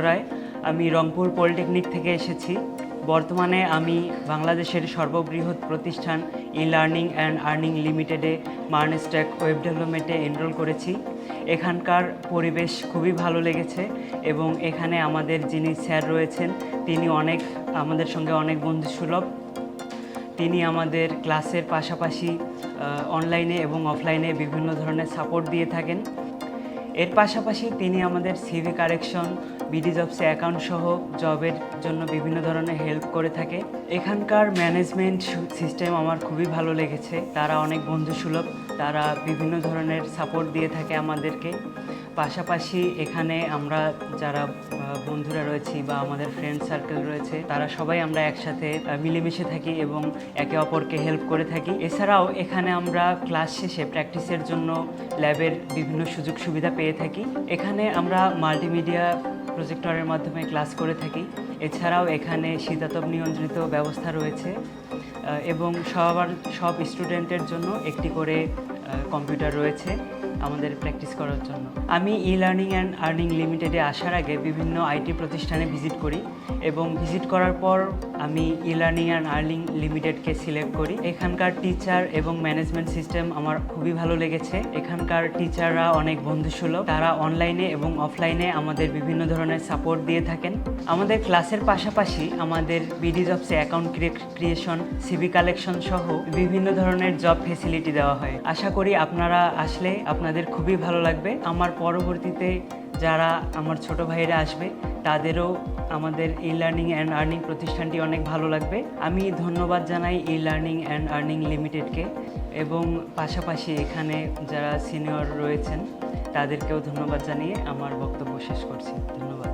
রায়। আমি রংপুর পলিটেকনিক থেকে এসেছি। বর্তমানে আমি বাংলাদেশের সর্ববৃহৎ প্রতিষ্ঠান ই লার্নিং অ্যান্ড আর্নিং লিমিটেডে মার্নেস্ট্যাক ওয়েব ডেভেলপমেন্টে এনরোল করেছি। এখানকার পরিবেশ খুবই ভালো লেগেছে এবং এখানে আমাদের যিনি স্যার রয়েছেন তিনি আমাদের সঙ্গে অনেক বন্ধুসুলভ। তিনি আমাদের ক্লাসের পাশাপাশি অনলাইনে এবং অফলাইনে বিভিন্ন ধরনের সাপোর্ট দিয়ে থাকেন। এর পাশাপাশি তিনি আমাদের সিভি কারেকশন, বিডি জবসে অ্যাকাউন্ট সহ জবের জন্য বিভিন্ন ধরনের হেল্প করে থাকে। এখানকার ম্যানেজমেন্ট সিস্টেম আমার খুবই ভালো লেগেছে। তারা অনেক বন্ধুসুলভ, তারা বিভিন্ন ধরনের সাপোর্ট দিয়ে থাকে আমাদেরকে। পাশাপাশি এখানে আমরা যারা বন্ধুরা রয়েছি বা আমাদের ফ্রেন্ড সার্কেল রয়েছে তারা সবাই আমরা একসাথে মিলেমিশে থাকি এবং একে অপরকে হেল্প করে থাকি। এছাড়াও এখানে আমরা ক্লাস শেষে প্র্যাকটিসের জন্য ল্যাবের বিভিন্ন সুযোগ সুবিধা পেয়ে থাকি। এখানে আমরা মাল্টিমিডিয়া প্রজেক্টরের মাধ্যমে ক্লাস করে থাকি। এছাড়াও এখানে শীতাতপ নিয়ন্ত্রিত ব্যবস্থা রয়েছে এবং সব স্টুডেন্টের জন্য একটি করে কম্পিউটার রয়েছে আমাদের প্র্যাকটিস করার জন্য। আমি ই লার্নিং অ্যান্ড আর্নিং লিমিটেডে আসার আগে বিভিন্ন আইটি প্রতিষ্ঠানে ভিজিট করি এবং ভিজিট করার পর আমি ই লার্নিং অ্যান্ড আর্নিং লিমিটেডকে সিলেক্ট করি। এখানকার টিচার এবং ম্যানেজমেন্ট সিস্টেম আমার খুবই ভালো লেগেছে। এখানকার টিচাররা অনেক বন্ধুসুলভ, তারা অনলাইনে এবং অফলাইনে আমাদের বিভিন্ন ধরনের সাপোর্ট দিয়ে থাকেন। আমাদের ক্লাসের পাশাপাশি আমাদের বিডি জবসে অ্যাকাউন্ট ক্রিয়েশন, সিভি কালেকশন সহ বিভিন্ন ধরনের জব ফেসিলিটি দেওয়া হয়। আশা করি আপনারা আসলে আপনাদের খুবই ভালো লাগবে। আমার পরবর্তীতে যারা আমার ছোট ভাইয়েরা আসবে তাদেরও আমাদের ই লার্নিং অ্যান্ড আর্নিং প্রতিষ্ঠানটি অনেক ভালো লাগবে। আমি ধন্যবাদ জানাই ই লার্নিং অ্যান্ড আর্নিং লিমিটেডকে এবং পাশাপাশি এখানে যারা সিনিয়র রয়েছেন তাদেরকেও ধন্যবাদ জানিয়ে আমার বক্তব্য শেষ করছি। ধন্যবাদ।